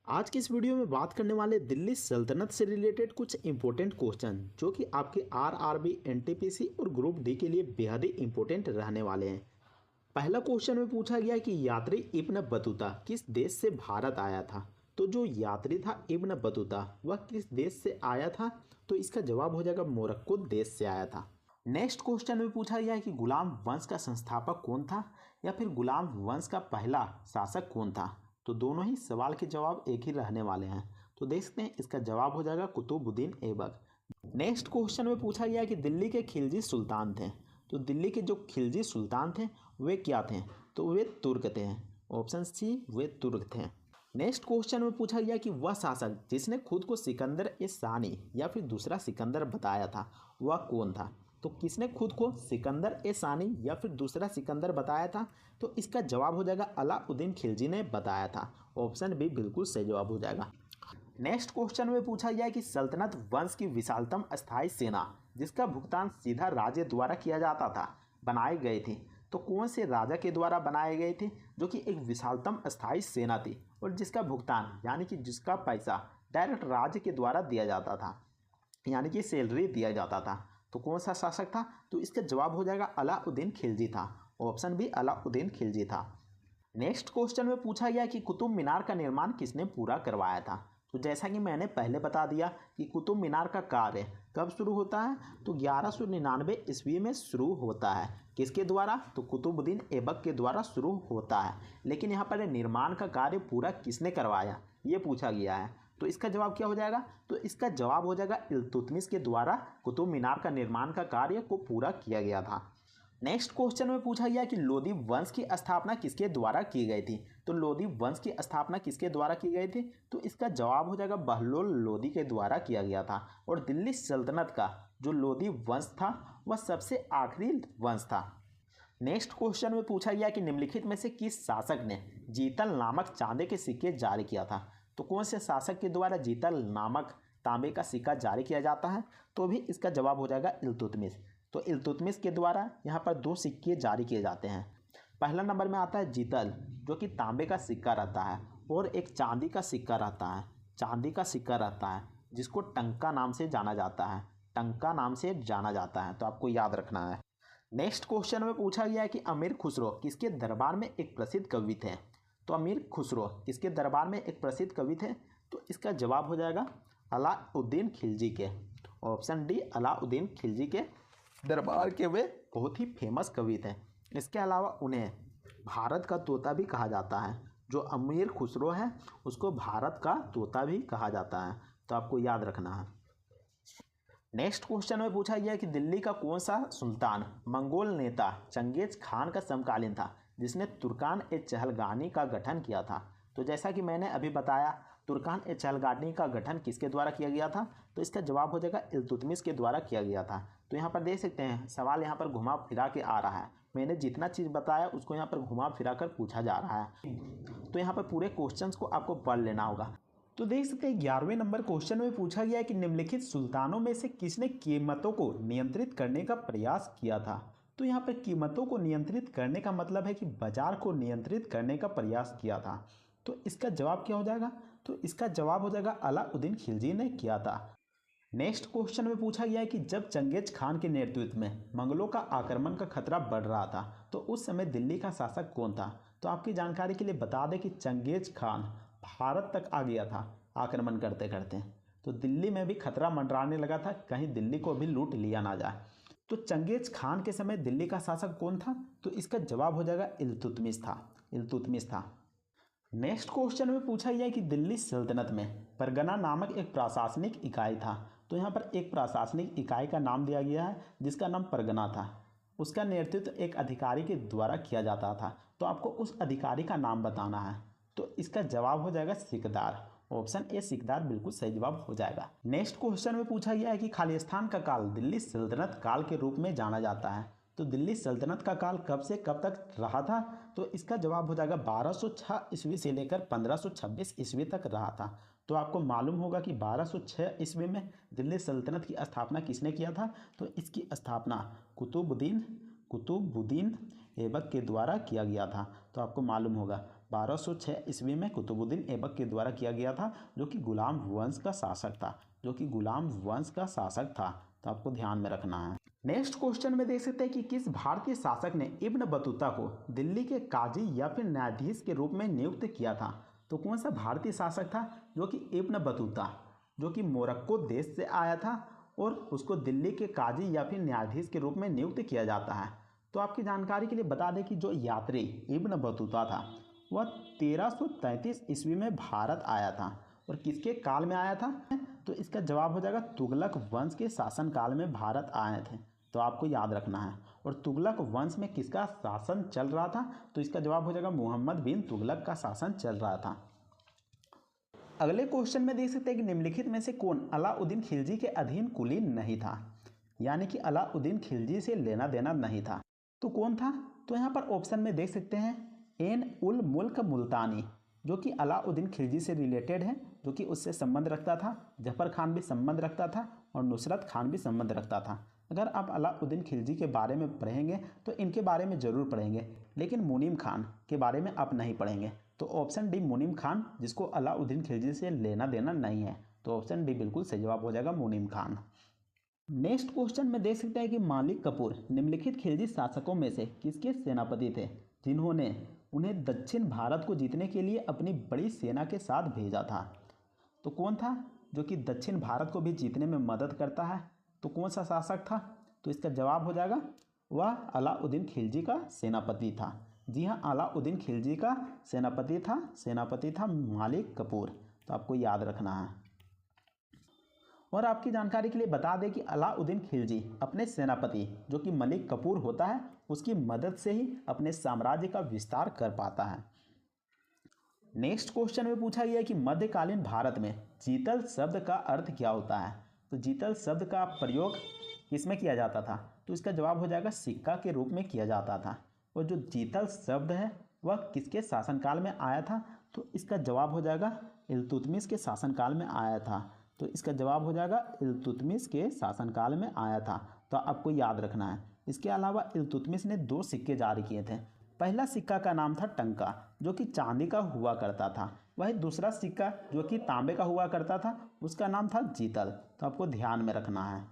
आज की इस वीडियो में बात करने वाले दिल्ली सल्तनत से रिलेटेड कुछ इंपॉर्टेंट क्वेश्चन जो कि आपके आरआरबी, एनटीपीसी और ग्रुप डी के लिए बेहद ही इंपॉर्टेंट रहने वाले हैं। पहला क्वेश्चन में पूछा गया कि यात्री इब्न बतूता किस देश से भारत आया था। तो जो यात्री था इब्न बतूता वह किस देश से आया था, तो इसका जवाब हो जाएगा मोरक्को देश से आया था। नेक्स्ट क्वेश्चन में पूछा गया है कि गुलाम वंश का संस्थापक कौन था या फिर गुलाम वंश का पहला शासक कौन था। तो दोनों ही सवाल के जवाब एक ही रहने वाले हैं। तो देख सकते हैं इसका जवाब हो जाएगा कुतुबुद्दीन ऐबक। नेक्स्ट क्वेश्चन में पूछा गया है कि दिल्ली के खिलजी सुल्तान थे। तो दिल्ली के जो खिलजी सुल्तान थे वे क्या थे, तो वे तुर्क थे। ऑप्शन सी, वे तुर्क थे। नेक्स्ट क्वेश्चन में पूछा गया कि वह शासक जिसने खुद को सिकंदर ए सानी या फिर दूसरा सिकंदर बताया था वह कौन था। तो किसने खुद को सिकंदर ए सानी या फिर दूसरा सिकंदर बताया था, तो इसका जवाब हो जाएगा अलाउद्दीन खिलजी ने बताया था। ऑप्शन बी बिल्कुल सही जवाब हो जाएगा। नेक्स्ट क्वेश्चन में पूछा गया कि सल्तनत वंश की विशालतम अस्थायी सेना जिसका भुगतान सीधा राजे द्वारा किया जाता था बनाए गए थे। तो कौन से राजा के द्वारा बनाए गए थे जो कि एक विशालतम अस्थायी सेना थी और जिसका भुगतान यानी कि जिसका पैसा डायरेक्ट राज्य के द्वारा दिया जाता था, यानी कि सैलरी दिया जाता था। तो कौन सा शासक था, तो इसका जवाब हो जाएगा अलाउद्दीन खिलजी था। ऑप्शन बी अलाउद्दीन खिलजी था। नेक्स्ट क्वेश्चन में पूछा गया कि कुतुब मीनार का निर्माण किसने पूरा करवाया था। तो जैसा कि मैंने पहले बता दिया कि कुतुब मीनार का कार्य कब शुरू होता है, तो 1199 ईस्वी में शुरू होता है। किसके द्वारा, तो कुतुबुद्दीन ऐबक के द्वारा शुरू होता है। लेकिन यहाँ पर निर्माण का कार्य पूरा किसने करवाया ये पूछा गया है। तो इसका जवाब क्या हो जाएगा, तो इसका जवाब हो जाएगा इल्तुतमिश के द्वारा कुतुब मीनार का निर्माण का कार्य को पूरा किया गया था। नेक्स्ट क्वेश्चन में पूछा गया कि लोदी वंश की स्थापना किसके द्वारा की गई थी। तो लोदी वंश की स्थापना किसके द्वारा की गई थी, तो इसका जवाब हो जाएगा बहलोल लोदी के द्वारा किया गया था। और दिल्ली सल्तनत का जो लोदी वंश था वह सबसे आखिरी वंश था। नेक्स्ट क्वेश्चन में पूछा गया कि निम्नलिखित में से किस शासक ने जीतल नामक चांदी के सिक्के जारी किया था। तो कौन से शासक के द्वारा जीतल नामक तांबे का सिक्का जारी किया जाता है, तो भी इसका जवाब हो जाएगा इल्तुतमिश। तो इल्तुतमिश के द्वारा यहाँ पर दो सिक्के जारी किए जाते हैं। पहला नंबर में आता है जीतल जो कि तांबे का सिक्का रहता है, और एक चांदी का सिक्का रहता है। चांदी का सिक्का रहता है जिसको टंका नाम से जाना जाता है। टंका नाम से जाना जाता है, तो आपको याद रखना है। नेक्स्ट क्वेश्चन में पूछा गया है कि अमीर खुसरो किसके दरबार में एक प्रसिद्ध कवि थे। तो अमीर खुसरो किसके दरबार में एक प्रसिद्ध कवि थे, तो इसका जवाब हो जाएगा अलाउद्दीन खिलजी के। ऑप्शन डी अलाउद्दीन खिलजी के दरबार के वे बहुत ही फेमस कवि थे। इसके अलावा उन्हें भारत का तोता भी कहा जाता है। जो अमीर खुसरो है उसको भारत का तोता भी कहा जाता है, तो आपको याद रखना है। नेक्स्ट क्वेश्चन में पूछा गया कि दिल्ली का कौन सा सुल्तान मंगोल नेता चंगेज खान का समकालीन था जिसने तुर्कान ए चहलगानी का गठन किया था। तो जैसा कि मैंने अभी बताया तुर्कान ए चहलगानी का गठन किसके द्वारा किया गया था, तो इसका जवाब हो जाएगा इल्तुतमिश के द्वारा किया गया था। तो यहाँ पर देख सकते हैं सवाल यहाँ पर घुमा फिरा के आ रहा है। मैंने जितना चीज़ बताया उसको यहाँ पर घुमा फिरा कर पूछा जा रहा है, तो यहाँ पर पूरे क्वेश्चंस को आपको पढ़ लेना होगा। तो देख सकते हैं 11वें नंबर क्वेश्चन में पूछा गया है कि निम्नलिखित सुल्तानों में से किसने कीमतों को नियंत्रित करने का प्रयास किया था। तो यहाँ पर कीमतों को नियंत्रित करने का मतलब है कि बाजार को नियंत्रित करने का प्रयास किया था। तो इसका जवाब क्या हो जाएगा, तो इसका जवाब हो जाएगा अलाउद्दीन खिलजी ने किया था। नेक्स्ट क्वेश्चन में पूछा गया है कि जब चंगेज खान के नेतृत्व में मंगलों का आक्रमण का खतरा बढ़ रहा था तो उस समय दिल्ली का शासक कौन था। तो आपकी जानकारी के लिए बता दें कि चंगेज खान भारत तक आ गया था आक्रमण करते करते। तो दिल्ली में भी खतरा मंडराने लगा था, कहीं दिल्ली को भी लूट लिया ना जाए। तो चंगेज खान के समय दिल्ली का शासक कौन था, तो इसका जवाब हो जाएगा इल्तुतमिश था। इल्तुतमिश था। नेक्स्ट क्वेश्चन में पूछा गया कि दिल्ली सल्तनत में परगना नामक एक प्रशासनिक इकाई था। तो यहाँ पर एक प्रशासनिक इकाई का नाम दिया गया है जिसका नाम परगना था। उसका नेतृत्व एक अधिकारी के द्वारा किया जाता था। तो आपको उस अधिकारी का नाम बताना है। तो इसका जवाब हो जाएगा सिकदार। ऑप्शन ए सिकदार बिल्कुल सही जवाब हो जाएगा। नेक्स्ट क्वेश्चन में पूछा गया है कि खालिस्तान का काल दिल्ली सल्तनत काल के रूप में जाना जाता है। तो दिल्ली सल्तनत का काल कब से कब तक रहा था, तो इसका जवाब हो जाएगा 1206 ईस्वी से लेकर 1526 ईस्वी तक रहा था। तो आपको मालूम होगा कि 1206 ईस्वी में दिल्ली सल्तनत की स्थापना किसने किया था, तो इसकी स्थापना कुतुबुद्दीन ऐबक के द्वारा किया गया था। तो आपको मालूम होगा 1206 ईस्वी में कुतुबुद्दीन ऐबक के द्वारा किया गया था, जो कि गुलाम वंश का शासक था, तो आपको ध्यान में रखना है। नेक्स्ट क्वेश्चन में देख सकते हैं कि किस भारतीय शासक ने इब्न बतूता को दिल्ली के काजी या फिर न्यायाधीश के रूप में नियुक्त किया था। तो कौन सा भारतीय शासक था जो कि इब्न बतूता, जो कि मोरक्को देश से आया था और उसको दिल्ली के काजी या फिर न्यायाधीश के रूप में नियुक्त किया जाता है। तो आपकी जानकारी के लिए बता दें कि जो यात्री इब्न बतूता था वह 1333 ईस्वी में भारत आया था और किसके काल में आया था? तो इसका जवाब हो जाएगा तुगलक वंश के शासन काल में भारत आए थे, तो आपको याद रखना है। और तुगलक वंश में किसका शासन चल रहा था? तो इसका जवाब हो जाएगा मोहम्मद बिन तुगलक का शासन चल रहा था। अगले क्वेश्चन में देख सकते हैं कि निम्नलिखित में से कौन अलाउद्दीन खिलजी के अधीन कुलीन नहीं था, यानी कि अलाउद्दीन खिलजी से लेना देना नहीं था। तो कौन था? तो यहाँ पर ऑप्शन में देख सकते हैं एन उल मुल्क मुल्तानी, जो कि अलाउद्दीन खिलजी से रिलेटेड है, जो कि उससे संबंध रखता था। जफर खान भी संबंध रखता था और नुसरत खान भी संबंध रखता था। अगर आप अलाउद्दीन खिलजी के बारे में पढ़ेंगे तो इनके बारे में ज़रूर पढ़ेंगे, लेकिन मुनीम खान के बारे में आप नहीं पढ़ेंगे। तो ऑप्शन डी मुनीम खान, जिसको अलाउद्दीन खिलजी से लेना देना नहीं है, तो ऑप्शन डी बिल्कुल सही जवाब हो जाएगा मुनीम खान। नेक्स्ट क्वेश्चन में देख सकते हैं कि मालिक कपूर निम्नलिखित खिलजी शासकों में से किसके सेनापति थे जिन्होंने उन्हें दक्षिण भारत को जीतने के लिए अपनी बड़ी सेना के साथ भेजा था। तो कौन था जो कि दक्षिण भारत को भी जीतने में मदद करता है? तो कौन सा शासक था? तो इसका जवाब हो जाएगा वह अलाउद्दीन खिलजी का सेनापति था। जी हाँ, अलाउद्दीन खिलजी का सेनापति था मालिक कपूर, तो आपको याद रखना है। और आपकी जानकारी के लिए बता दें कि अलाउद्दीन खिलजी अपने सेनापति जो कि मलिक कपूर होता है उसकी मदद से ही अपने साम्राज्य का विस्तार कर पाता है। नेक्स्ट क्वेश्चन में पूछा गया है कि मध्यकालीन भारत में जीतल शब्द का अर्थ क्या होता है? तो जीतल शब्द का प्रयोग किसमें किया जाता था? तो इसका जवाब हो जाएगा सिक्का के रूप में किया जाता था। और जो जीतल शब्द है वह किसके शासनकाल में आया था? तो इसका जवाब हो जाएगा इल्तुतमिश के शासनकाल में आया था। तो इसका जवाब हो जाएगा इल्तुतमिश के शासनकाल में आया था, तो आपको याद रखना है। इसके अलावा इल्तुतमिश ने 2 सिक्के जारी किए थे। पहला सिक्का का नाम था टंका, जो कि चांदी का हुआ करता था। वही दूसरा सिक्का जो कि तांबे का हुआ करता था उसका नाम था जीतल, तो आपको ध्यान में रखना है।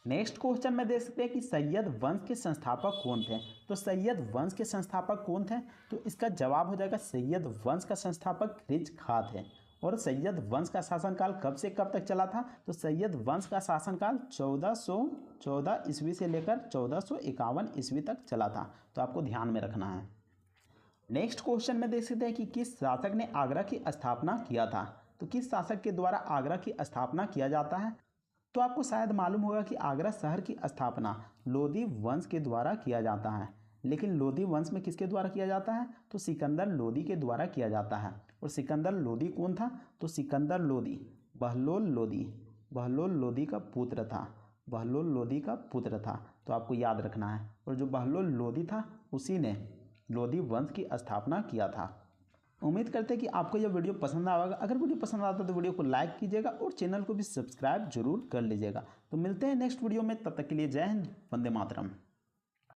नेक्स्ट क्वेश्चन में देख सकते हैं कि सैयद वंश के संस्थापक कौन थे? तो सैयद वंश के संस्थापक कौन थे? तो इसका जवाब हो जाएगा सैयद वंश का संस्थापक रिज खां थे। और सैयद वंश का शासनकाल कब से कब तक चला था? तो सैयद वंश का शासनकाल 1414 ईस्वी से लेकर 1451 ईस्वी तक चला था, तो आपको ध्यान में रखना है। नेक्स्ट क्वेश्चन में देख सकते हैं कि किस शासक ने आगरा की स्थापना किया था? तो किस शासक के द्वारा आगरा की स्थापना किया जाता है? तो आपको शायद मालूम होगा कि आगरा शहर की स्थापना लोदी वंश के द्वारा किया जाता है। लेकिन लोदी वंश में किसके द्वारा किया जाता है? तो सिकंदर लोदी के द्वारा किया जाता है। और सिकंदर लोदी कौन था? तो सिकंदर लोदी बहलोल लोदी का पुत्र था, तो आपको याद रखना है। और जो बहलोल लोदी था उसी ने लोदी वंश की स्थापना किया था। उम्मीद करते हैं कि आपको यह वीडियो पसंद आएगा। अगर वीडियो पसंद आता है तो वीडियो को लाइक कीजिएगा और चैनल को भी सब्सक्राइब जरूर कर लीजिएगा। तो मिलते हैं नेक्स्ट वीडियो में, तब तक के लिए जय हिंद, वंदे मातरम।